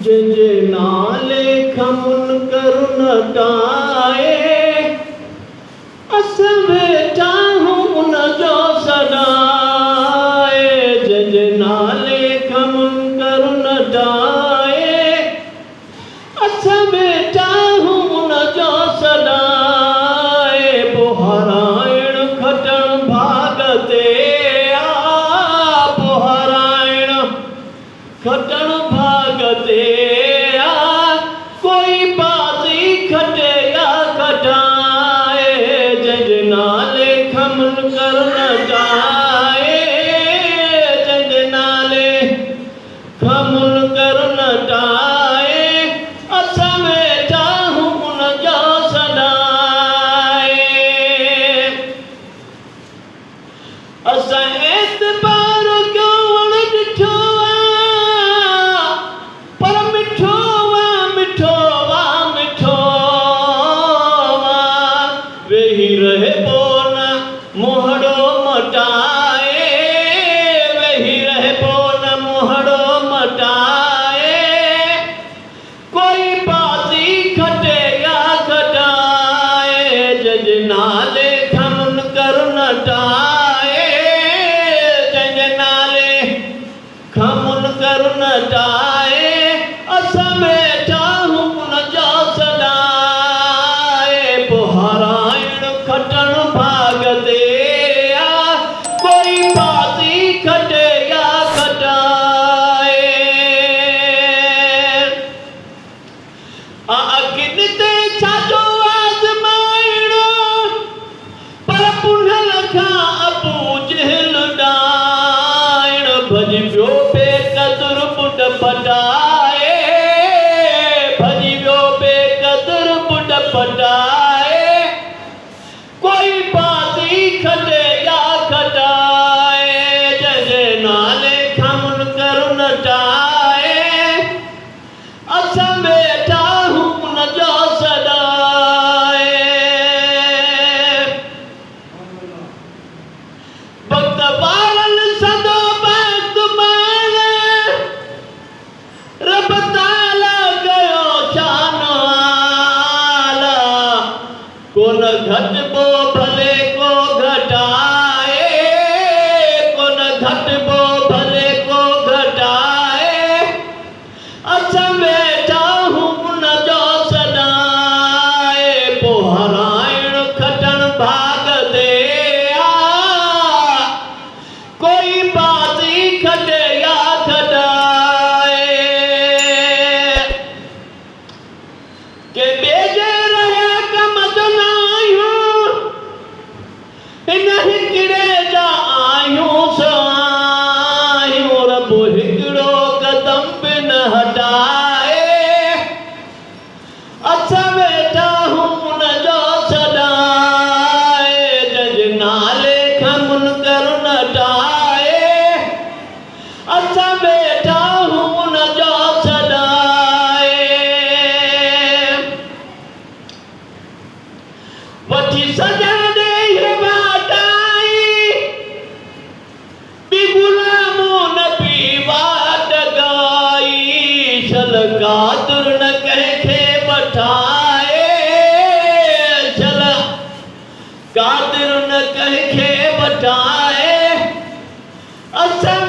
जंहिंजे नाले खमुन कर नटाए अस वेठा हूं उन जो सॾाए जंहिंजे नाले खमुन कर नटाए अस वेठा हूं उन जो सॾाए पोहराइण खटण भाग ते खटण भाग ते कोई बाज़ी खटे या खटाए जंहिंजे नाले खमुन कर नटाए जंहिंजे नाले खमुन कर नटाए अस वेठा हूं उन जो सॾाए असां एतबार कयो वण ॾिठो वेही रहे पोन मोहड़ो मटाए वेही रहे पोन मोहड़ो मटाए कोई बाज़ी खटे या खटाए जंहिंजे नाले खमुन कर नटाए जंहिंजे नाले खमुन कर नटाए असां वेठा हूं उन जो सॾाए पोहराइण खटण भाग ते कोई बाज़ी खटे या खटाए अखियुनि ते छाजो आज़माइण पर पुनल खां अबू जहल ॾाइण भॼी वियो बेक़दुर बुॾ पटाए भॼी वियो बेक़दुर बुॾ पटाए कोई बाज़ी खटे या खटाए जंहिंजे नाले खमुन कर नटाए असां वेठा हूं उन जो सॾाए भक्त वारनि सदो बेगुमान रब ताला कयो शान आला कोन घटिबो भले को घटाए कोन घटिबो भले को घटाए असां वेठा हूं उन जो सॾाए पोहराइण खटण भाग ते कोई बाज़ी खटे या खटाए के बेजे रहिया कम जनायूं हिन हिकिड़े जा आहियूं सायूं रब हिकिड़ो कदम बि न हटाए असां वेठा हूं उन जो सॾाए जंहिंजे नाले खमुन कर नटाए असां वेठा हूं उन जो सॾाए वठी सॼण ॾे वाटाई बि गुलामो न पी वाट ॻाई शल कादुर न कंहिंखे वठाए शल कादिर न कंहिंखे वठाए असां